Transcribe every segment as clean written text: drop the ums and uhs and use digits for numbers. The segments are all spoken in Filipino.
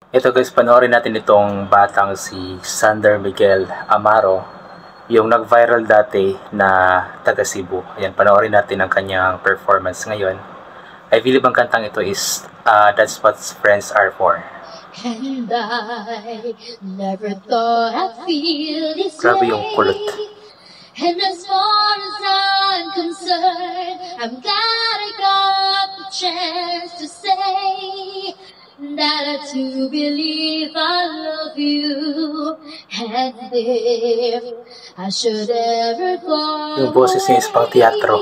Ito guys, panoorin natin itong batang si Sander Miguel Amaro, yung nag-viral dati na taga Cebu. Ayan, panoorin natin ang kanyang performance ngayon. I believe ang kantang ito is That's What Friends Are For. And I never thought I'd feel this Grabe yung kulot. And as far as I'm concerned, I'm glad I got the chance to say that I do believe I love you. And if I should ever go, yung boses niya is pang teatro.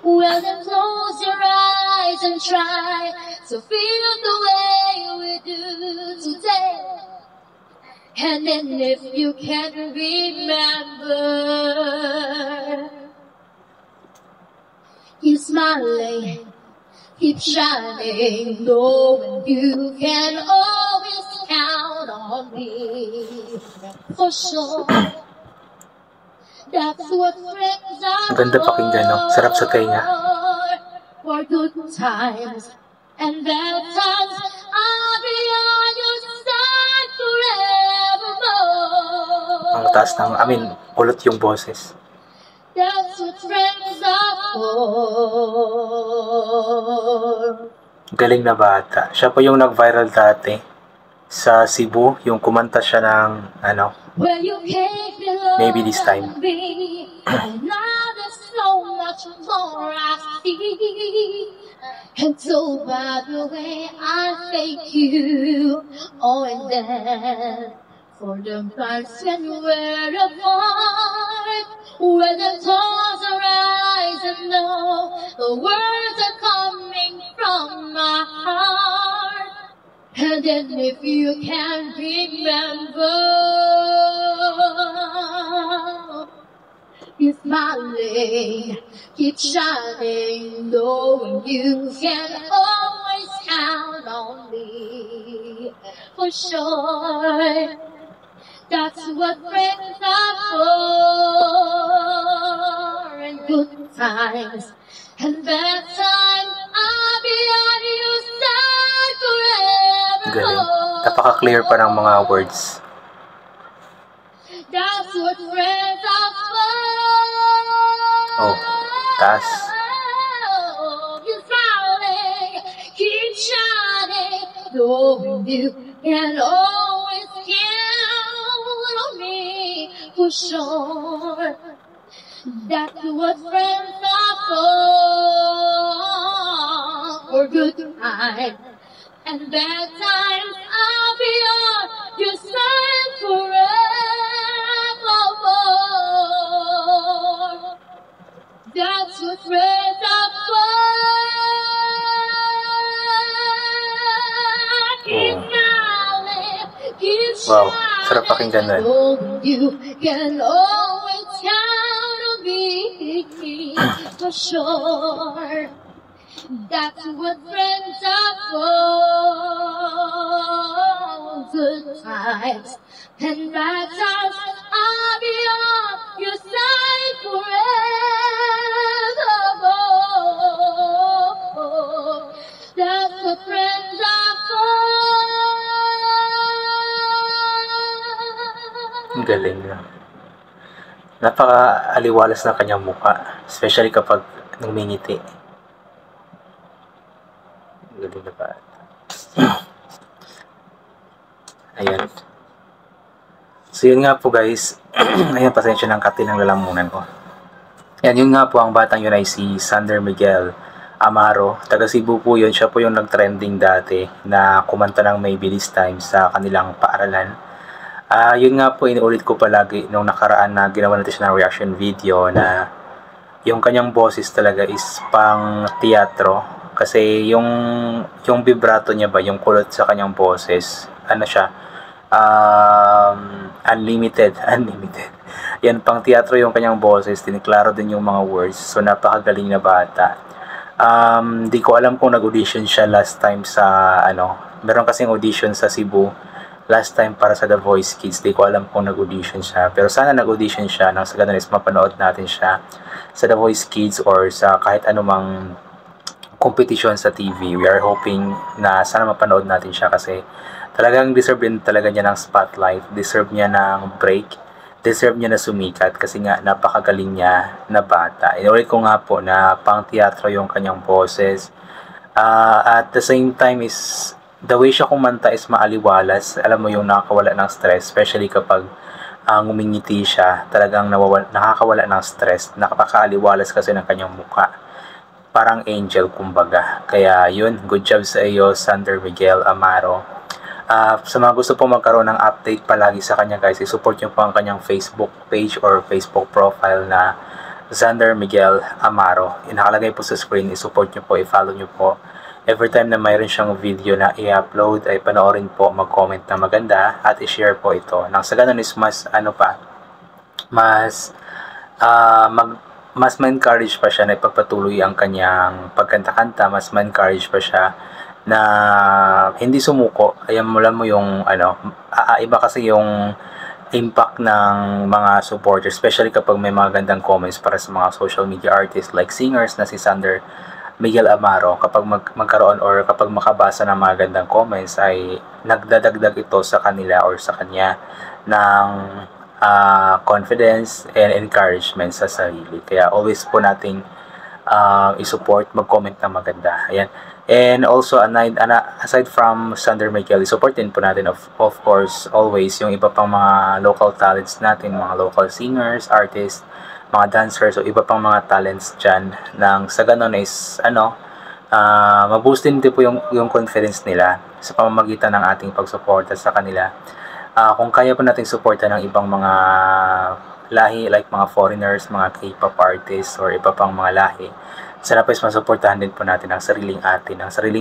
well then close your eyes and try to feel the way we do today. And then if you can't remember, keep smiling, keep shining, knowing you can always count on me. For sure, that's what friends are. Ang ganda pakinggan, no? Sarap sa tenga. For good times and bad times, I'll be on your side forevermore. Ang taas ng, kulot yung boses. That's what friends are for. Galing na bata. Siya po yung nag-viral dati sa Cebu, yung kumanta siya ng, Well, you can't Maybe This Time. And now there's so much more I see. And so by the way I thank you. Oh, and then for the times when we're apart, when the thoughts arise and know the words are coming from my heart. And then if you can't remember, keep smiling, keep shining, knowing you can always count on me. For sure, that's what friends are for. And good times and bad times, I'll be on your side forever. Galing. Napaka-clear pa ng mga words. That's what friends are for. Oh, taas. Keep smiling, keep shining, knowing you can always count on me. For sure, that's what friends are for good times and bad times, I'll be on your side forevermore. That's what friends are for. Keep smiling, keep Wow, shining, sarap pakinggan nun. you can always count on me. For sure, that's what friends are for. Good times and bad times, I'll be on your side forevermore. That's what friends are for. Ang galing na. Napaka-aliwalas na kanyang mukha. Especially kapag ngumingiti. Ang galing na bata. Ayan. So yun nga po guys. Ayan, pasensya ng kati ng lalamunan ko. Ayan, yun nga po, ang batang yun ay si Sander Miguel Amaro. Taga Cebu po yun. Siya po yung nag-trending dati na kumanta ng Maybe This Time sa kanilang paaralan. Yun nga po, inuulit ko palagi nung nakaraan na ginawa natin siya ng reaction video na yung kanyang boses talaga is pang teatro. Kasi yung vibrato niya ba, yung kulot sa kanyang boses, unlimited. Yan, pang teatro yung kanyang boses, tiniklaro din yung mga words. So napakagaling na bata. Di ko alam kung nag-audition siya last time sa meron kasing audition sa Cebu last time para sa The Voice Kids. Di ko alam kung nag-audition siya, pero sana nag-audition siya nang sa ganun is mapanood natin siya sa The Voice Kids or sa kahit anumang competition sa TV. We are hoping na sana mapanood natin siya kasi Talagang deserve din talaga niya ng spotlight, deserve niya ng break, deserve niya na sumikat kasi nga napakagaling niya na bata. Inulit ko nga po na pang teatro yung kanyang boses. At the same time is the way siya kumanta is maaliwalas. Alam mo yung nakakawala ng stress, especially kapag ngumingiti siya, talagang nakakawala ng stress. Nakakaaliwalas kasi ng kanyang mukha. Parang angel kumbaga. Kaya yun, good job sa iyo, Sander Miguel Amaro. Sa mga gusto po magkaroon ng update palagi sa kanya guys, i-support nyo po ang kanyang Facebook page or Facebook profile na Sander Miguel Amaro. Nakalagay po sa screen, i-support nyo po, i-follow nyo po. Every time na mayroon siyang video na i-upload ay panoorin po, mag-comment na maganda at i-share po ito. Nang sa ganun is mas mas ma-encourage pa siya na ipagpatuloy ang kanyang pagkanta-kanta, mas ma-encourage pa siya na hindi sumuko. Ayan mo lang mo yung iba kasi yung impact ng mga supporters, especially kapag may mga gandang comments para sa mga social media artists like singers na si Sander Miguel Amaro. Kapag magkaroon or kapag makabasa ng mga gandang comments ay nagdadagdag ito sa kanila or sa kanya ng confidence and encouragement sa sarili. Kaya always po nating i-support, mag-comment na maganda. Ayan. And also, aside from Sander Miguel, i-support din po natin of course always yung iba pang mga local talents natin, mga local singers, artists, mga dancers, o iba pang mga talents dyan, nang sa ganun is maboost din po yung confidence nila sa pamamagitan ng ating pagsuporta sa kanila. Kung kaya po nating suporta ng ibang mga lahi like mga foreigners, mga K-pop artists or iba pang mga lahi, sana po is masuportahan din po natin ang sariling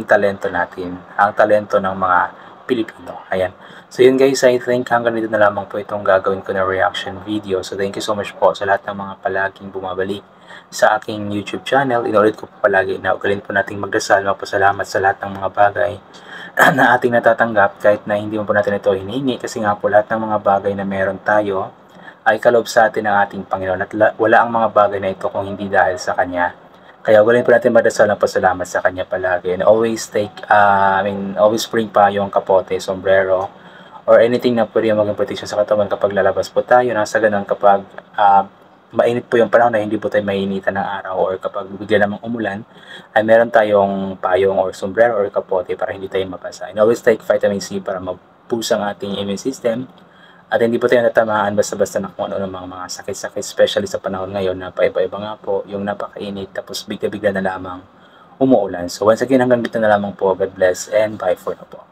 talento natin, ang talento ng mga Pilipino. Ayan. So yun guys, I think hanggang dito na lamang po itong gagawin ko na reaction video. So thank you so much po sa lahat ng mga palaging bumabalik sa aking YouTube channel. Inulit ko po palagi na ugalin po nating magdasal, magpasalamat sa lahat ng mga bagay na ating natatanggap kahit na hindi mo po natin ito hinihingi, kasi nga po lahat ng mga bagay na meron tayo ay kaloob sa atin ng ating Panginoon at wala ang mga bagay na ito kung hindi dahil sa Kanya. Kaya ugalin po natin magdasal ng pasalamat sa Kanya palagi. And always always bring pa yung kapote, sombrero, or anything na pwede maging protection sa katawan kapag lalabas po tayo. Nang sa ganun kapag mainit po yung panahon na hindi po tayo mainitan ng araw, or kapag bigla namang umulan, ay meron tayong payong or sombrero or kapote para hindi tayo mabasa. And always take vitamin C para mag-boost ang ating immune system. At hindi po tayo natamaan basta-basta na kung ano ng mga sakit-sakit, especially sa panahon ngayon na paiba-iba nga po yung napakainit, tapos bigla-bigla na lamang umuulan. So once again, hanggang dito na lamang po. God bless and bye for now po.